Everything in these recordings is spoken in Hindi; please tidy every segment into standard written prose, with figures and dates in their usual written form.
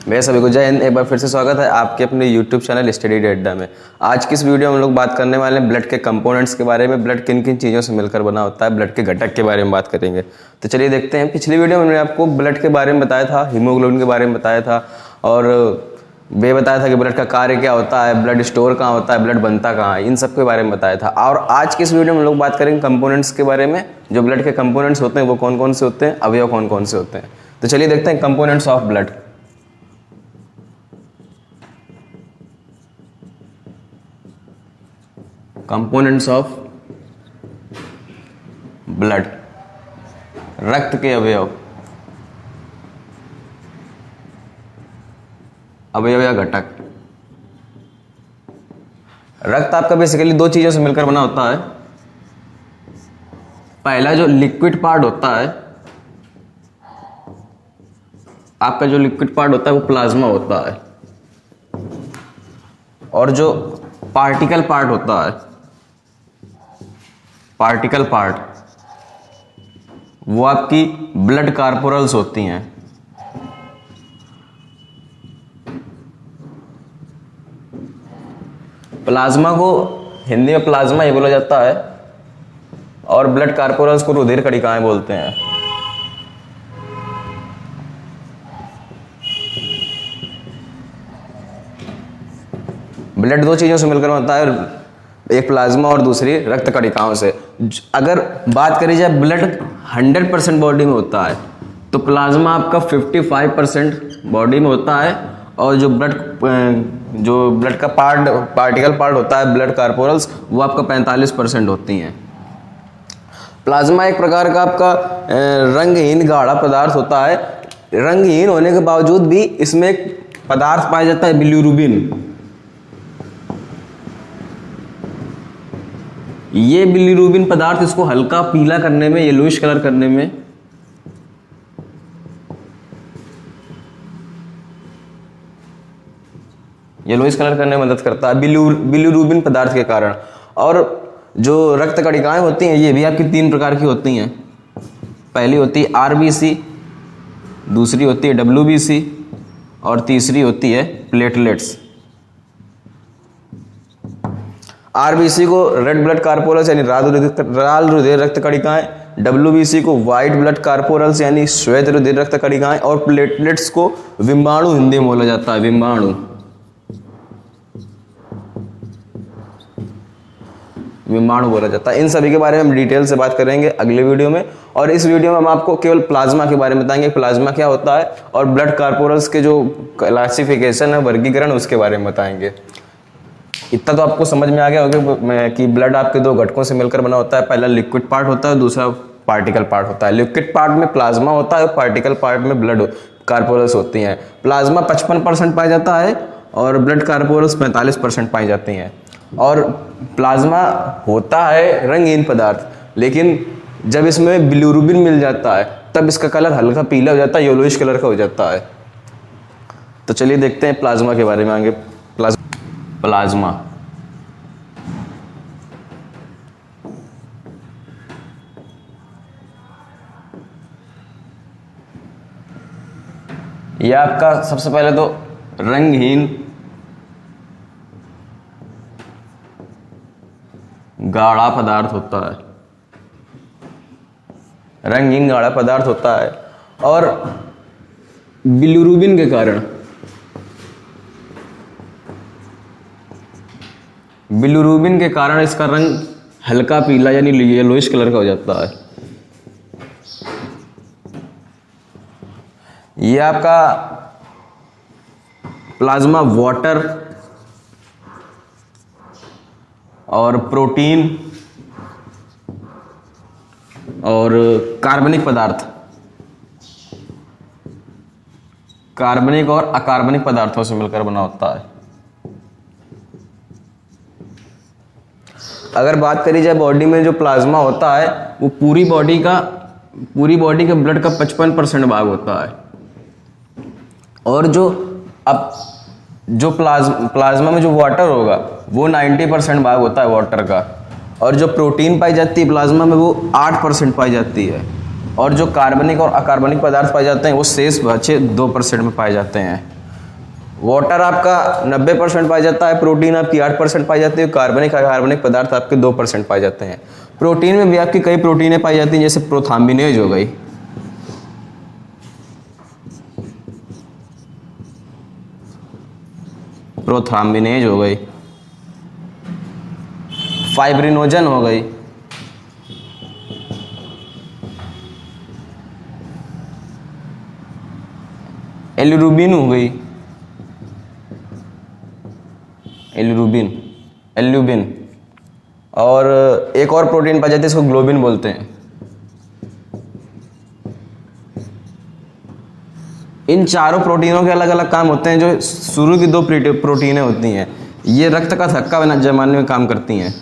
मैं सभी को जय हिंद। एक बार फिर से स्वागत है आपके अपने YouTube चैनल स्टडी अड्डा में। आज की इस वीडियो में हम लोग बात करने वाले हैं ब्लड के कंपोनेंट्स के बारे में। ब्लड किन किन चीज़ों से मिलकर बना होता है, ब्लड के घटक के बारे में बात करेंगे। तो चलिए देखते हैं। पिछली वीडियो में मैंने आपको ब्लड के बारे में बताया था, हीमोग्लोबिन के बारे में बताया था और वे बताया था कि ब्लड का कार्य क्या होता है, ब्लड स्टोर कहाँ होता है, ब्लड बनता कहाँ है, इन सब के बारे में बताया था। और आज की इस वीडियो में हम लोग बात करेंगे कंपोनेंट्स के बारे में। जो ब्लड के कंपोनेंट्स होते हैं वो कौन कौन से होते हैं, अवयव कौन कौन से होते हैं। तो चलिए देखते हैं components of blood. Components of blood, रक्त के अवयव, अवयव या घटक। रक्त आपका बेसिकली दो चीजों से मिलकर बना होता है। पहला जो लिक्विड पार्ट होता है, आपका जो लिक्विड पार्ट होता है वो प्लाज्मा होता है, और जो पार्टिकल पार्ट होता है, पार्टिकल पार्ट, वो आपकी ब्लड कार्पोरल्स होती हैं। प्लाज्मा को हिंदी में प्लाज्मा ही बोला जाता है और ब्लड कार्पोरल्स को रुधिर कणिकाएं बोलते हैं। ब्लड दो चीजों से मिलकर बनता है, एक प्लाज्मा और दूसरी रक्त कणिकाओं से। अगर बात करी जाए ब्लड 100% बॉडी में होता है तो प्लाज्मा आपका 55% बॉडी में होता है, और जो ब्लड का पार्टिकल पार्ट होता है, ब्लड कार्पोरल्स, वो आपका 45% होती हैं। प्लाज्मा एक प्रकार का आपका रंगहीन गाढ़ा पदार्थ होता है। रंगहीन होने के बावजूद भी इसमें एक पदार्थ पाया जाता है, बिलिरुबिन। ये बिलिरुबिन पदार्थ इसको हल्का पीला करने में, येलोइश कलर करने में में मदद करता है, बिलिरुबिन पदार्थ के कारण। और जो रक्त कणिकाएं होती हैं ये भी आपकी 3 प्रकार की होती हैं। पहली होती है आरबीसी, दूसरी होती है डब्ल्यूबीसी और तीसरी होती है प्लेटलेट्स। आरबीसी को रेड ब्लड कार्पोरल्स यानी लाल रुधिर रक्त कणिकाएं, डब्ल्यूबीसी को व्हाइट ब्लड कार्पोरल्स यानी श्वेत रुधिर रक्त कणिकाएं, और प्लेटलेट्स को विम्बाणु हिंदी में बोला जाता है, विम्बाणु बोला जाता है। इन सभी के बारे में हम डिटेल से बात करेंगे अगले वीडियो में, और इस वीडियो में हम आपको केवल प्लाज्मा के बारे में बताएंगे, प्लाज्मा क्या होता है, और ब्लड कार्पोरल्स के जो क्लासिफिकेशन है, वर्गीकरण, उसके बारे में बताएंगे। इतना तो आपको समझ में आ गया होगा कि ब्लड आपके दो घटकों से मिलकर बना होता है। पहला लिक्विड पार्ट होता है, दूसरा पार्टिकल पार्ट होता है। लिक्विड पार्ट में प्लाज्मा होता है और पार्टिकल पार्ट में ब्लड कार्पोरल्स होती हैं। प्लाज्मा 55% पाया जाता है और ब्लड कार्पोरल्स 45% पाई जाती हैं। और प्लाज्मा होता है रंगीन पदार्थ, लेकिन जब इसमें बिलिरुबिन मिल जाता है तब इसका कलर हल्का पीला हो जाता है, येलोइश कलर का हो जाता है। तो चलिए देखते हैं प्लाज्मा के बारे में आगे। प्लाज्मा यह आपका सबसे पहले तो रंगहीन गाढ़ा पदार्थ होता है, रंगहीन गाढ़ा पदार्थ होता है, और बिलिरुबिन के कारण इसका रंग हल्का पीला यानी येलोइश कलर का हो जाता है। यह आपका प्लाज्मा वाटर और प्रोटीन और कार्बनिक और अकार्बनिक पदार्थों से मिलकर बना होता है। अगर बात करी जाए बॉडी में जो प्लाज्मा होता है वो पूरी बॉडी का ब्लड का 55% भाग होता है, और जो प्लाज्मा में जो वाटर होगा वो 90% भाग होता है वाटर का, और जो प्रोटीन पाई जाती है प्लाज्मा में वो 8% पाई जाती है, और जो कार्बनिक और अकार्बनिक पदार्थ पाए जाते हैं वो शेष बचे 2% में पाए जाते हैं। वाटर आपका 90% पाया जाता है, प्रोटीन आपकी 8% पाई जाती है, कार्बनिक पदार्थ आपके 2% पाए जाते हैं। प्रोटीन में भी आपकी कई प्रोटीनें पाई जाती हैं, जैसे प्रोथाम्बिनेज हो गई, फाइब्रिनोजन हो गई, एलिरुबिन हो गई, एल्यूबिन, और एक और प्रोटीन पाई जाती है, इसको ग्लोबिन बोलते हैं। इन चारों प्रोटीनों के अलग अलग काम होते हैं। जो शुरू की 2 प्रोटीनें होती हैं, ये रक्त का थक्का जमाने में काम करती हैं।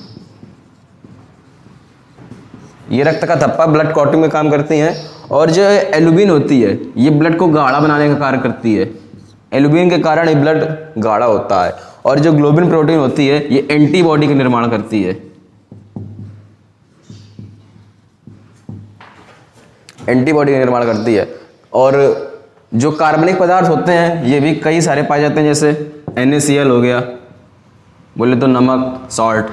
ये रक्त का थप्पा ब्लड क्लॉटिंग में काम करती हैं। और जो एल्यूबिन होती है, ये ब्लड को गाढ़ा बनाने का कार्य करती है। एल्यूबिन के कारण ये ब्लड गाढ़ा होता है। और जो ग्लोबिन प्रोटीन होती है, ये एंटीबॉडी का निर्माण करती है। एंटीबॉडी का निर्माण करती है। और जो कार्बनिक पदार्थ होते हैं, ये भी कई सारे पाए जाते हैं, जैसे NaCl हो गया, बोले तो नमक, सॉल्ट,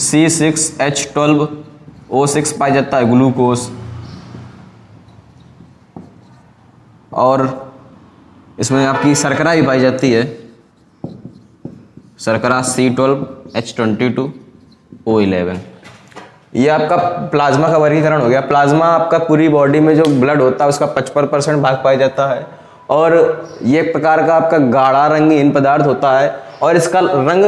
C6H12O6 पाया जाता है, ग्लूकोज, और इसमें आपकी शर्करा भी पाई जाती है, शर्करा C12H22O11। ये आपका प्लाज्मा का वर्गीकरण हो गया। प्लाज्मा आपका पूरी बॉडी में जो ब्लड होता है उसका 55% भाग पाया जाता है। और ये एक प्रकार का आपका गाढ़ा रंगीन पदार्थ होता है। और इसका रंग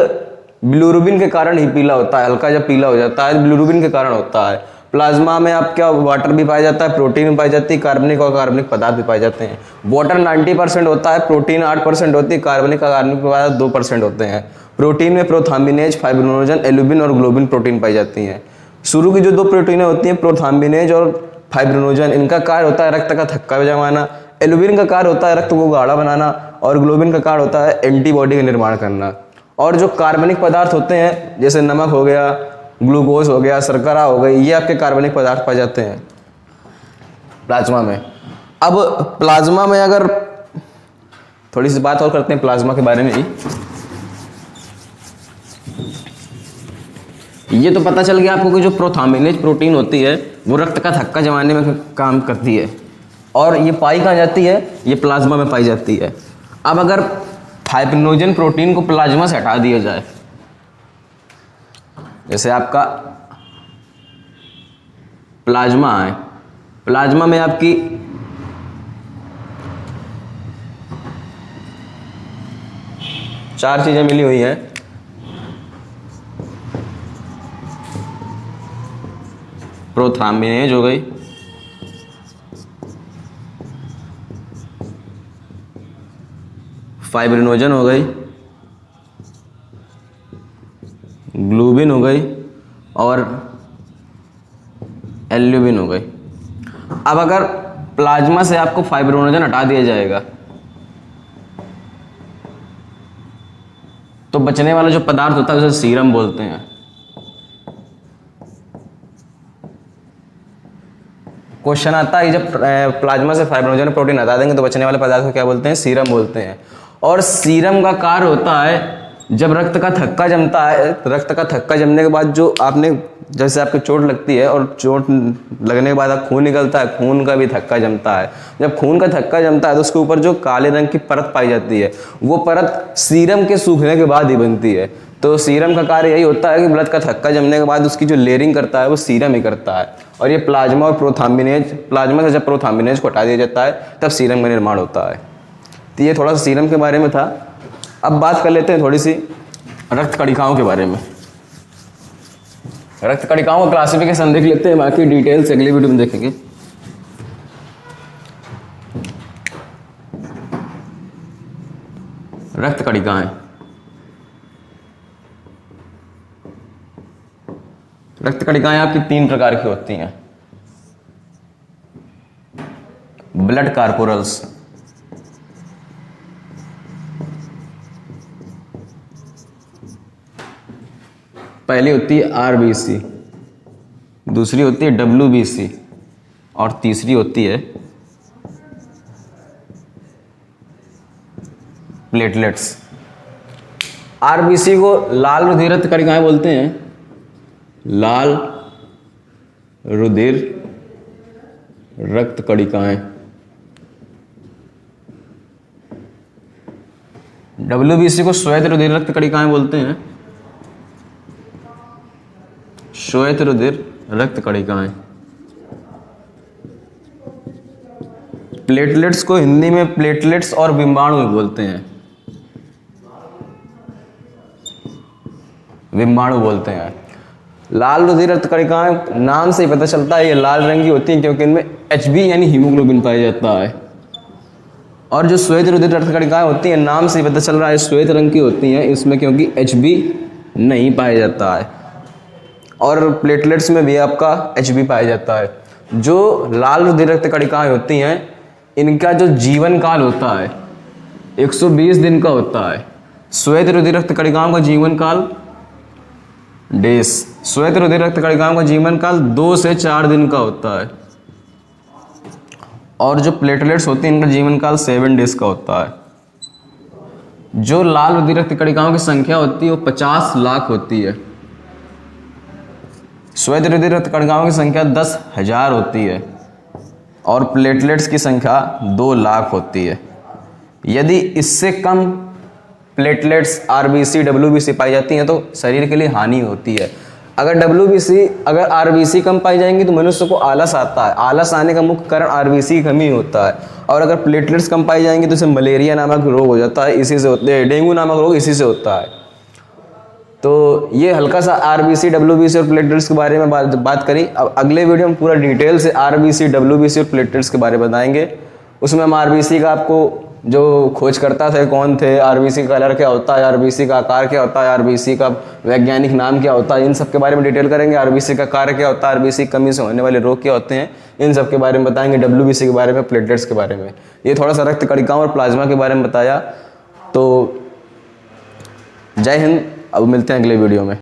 बिलिरुबिन के कारण ही पीला होता है। हल्का जब पीला हो जाता है बिलिरुबिन के कारण होता है। प्लाज्मा में आपका वाटर भी पाया जाता है, प्रोटीन भी पाई जाती है, कार्बनिक पदार्थ भी पाए जाते हैं। वाटर 90% होता है, प्रोटीन 8% होती है, कार्बनिक पदार्थ 2% होते हैं। प्रोटीन में प्रोथाम्बिनेज, फाइब्रिनोजन, एल्यूबिन और ग्लोबिन प्रोटीन पाई जाती हैं। शुरू की जो 2 प्रोटीनें होती हैं, प्रोथाम्बिनेज और फाइब्रिनोजन, इनका कार्य होता है रक्त का थक्का जमाना। एल्यूबिन का कार्य होता है रक्त को गाढ़ा बनाना। और ग्लोबिन का कार्य होता है एंटीबॉडी का निर्माण करना। और जो कार्बनिक पदार्थ होते हैं, जैसे नमक हो गया, ग्लूकोज हो गया, शर्करा हो गई, ये आपके कार्बनिक पदार्थ पाए जाते हैं प्लाज्मा में। अब प्लाज्मा में अगर थोड़ी सी बात और करते हैं प्लाज्मा के बारे में ही। ये तो पता चल गया आपको कि जो प्रोथाम्बिनेज प्रोटीन होती है वो रक्त का थक्का जमाने में काम करती है। और ये पाई कहाँ जाती है? ये प्लाज्मा में पाई जाती है। अब अगर फाइब्रिनोजन प्रोटीन को प्लाज्मा से हटा दिया जाए, जैसे आपका प्लाज्मा है, प्लाज्मा में आपकी चार चीजें मिली हुई हैं। प्रोथाम्बिनेज हो गई, फाइब्रिनोजन हो गई, ग्लोबिन हो गई और एल्यूबिन हो गई। अब अगर प्लाज्मा से आपको फाइब्रिनोजन हटा दिया जाएगा तो बचने वाला जो पदार्थ होता है उसे सीरम बोलते हैं। क्वेश्चन आता है जब प्लाज्मा से फाइब्रिनोजन प्रोटीन हटा देंगे तो बचने वाले पदार्थ को क्या बोलते हैं? सीरम बोलते हैं। और सीरम का कार्य होता है जब रक्त का थक्का जमता है, रक्त का थक्का जमने के बाद जो आपने जैसे आपको चोट लगती है और चोट लगने के बाद आप खून निकलता है, खून का भी थक्का जमता है। जब खून का थक्का जमता है तो उसके ऊपर जो काले रंग की परत पाई जाती है वो परत सीरम के सूखने के बाद ही बनती है। तो सीरम का कार्य यही होता है कि ब्लड का थक्का जमने के बाद उसकी जो लेयरिंग करता है वो सीरम ही करता है। और ये प्लाज्मा और प्रोथाम्बिनेज, प्लाज्मा से जब प्रोथाम्बिनेज को हटा दिया जाता है तब सीरम का निर्माण होता है। तो ये थोड़ा सा सीरम के बारे में था। अब बात कर लेते हैं थोड़ी सी रक्त कणिकाओं के बारे में। रक्त कणिकाओं का क्लासिफिकेशन देख लेते हैं, बाकी डिटेल्स अगली वीडियो में देखेंगे। रक्त कणिकाएं, रक्त कणिकाएं आपकी 3 प्रकार की होती हैं। ब्लड कार्पोरल्स, पहली होती है RBC, दूसरी होती है WBC और तीसरी होती है प्लेटलेट्स। आरबीसी को लाल रुधिर रक्त कणिकाएं बोलते हैं, लाल रुधिर रक्त कणिकाएं। डब्ल्यूबीसी को श्वेत रुधिर रक्त कणिकाएं बोलते हैं, श्वेत रुधिर रक्त कणिकाएं। प्लेटलेट्स को हिंदी में प्लेटलेट्स और बिंबाणु बोलते हैं, बिंबाणु बोलते हैं। लाल रुधिर रक्त कणिकाएं नाम से ही पता चलता है ये लाल रंग की होती हैं क्योंकि इनमें Hb यानी हीमोग्लोबिन पाया जाता है। और जो श्वेत रुधिर रक्त कणिकाएं होती हैं नाम से ही पता चल रहा है श्वेत रंग की होती हैं, इसमें क्योंकि Hb नहीं पाया जाता है। और प्लेटलेट्स में भी आपका Hb पाया जाता है। जो लाल रुधिर रक्त कणिकाएं होती हैं इनका जो जीवन काल होता है 120 दिन का होता है। श्वेत रुधिर रक्त कणिकाओं का जीवन काल डेज, श्वेत रुधिर रक्त कणिकाओं का जीवन काल 2 से 4 दिन का होता है। और जो प्लेटलेट्स होती हैं इनका जीवन काल 7 डेज का होता है। जो लाल रुधिर रक्त कणिकाओं की संख्या होती है वो 50 लाख होती है। श्वेत रुधिर रक्त कणिकाओं की संख्या 10,000 होती है और प्लेटलेट्स की संख्या 2 लाख होती है। यदि इससे कम प्लेटलेट्स आरबीसी डब्ल्यूबीसी पाई जाती हैं तो शरीर के लिए हानि होती है। अगर आरबीसी कम पाई जाएंगी तो मनुष्य को आलस आता है। आलस आने का मुख्य कारण आरबीसी की कमी होता है। और अगर प्लेटलेट्स कम पाई जाएंगी तो इसे मलेरिया नामक रोग हो जाता है, इसी से होते हैं डेंगू नामक रोग इसी से होता है। तो ये हल्का सा आरबीसी डब्ल्यूबीसी और प्लेटलेट्स के बारे में बात करी। अब अगले वीडियो में पूरा डिटेल से आरबीसी डब्ल्यूबीसी और प्लेटलेट्स के बारे में बताएंगे। उसमें हम आरबीसी का आपको जो खोज करता थे कौन थे, आरबीसी का कलर क्या होता है, आरबीसी का आकार क्या होता है, आरबीसी का वैज्ञानिक नाम क्या होता है, इन सब के बारे में डिटेल करेंगे। आरबीसी का कार्य क्या होता है, आरबीसी कमी से होने वाले रोग क्या होते हैं, इन सब के बारे में बताएंगे। डब्ल्यूबीसी के बारे में, प्लेटलेट्स के बारे में। ये थोड़ा सा रक्त कणिकाओं और प्लाज्मा के बारे में बताया। तो जय हिंद, अब मिलते हैं अगले वीडियो में।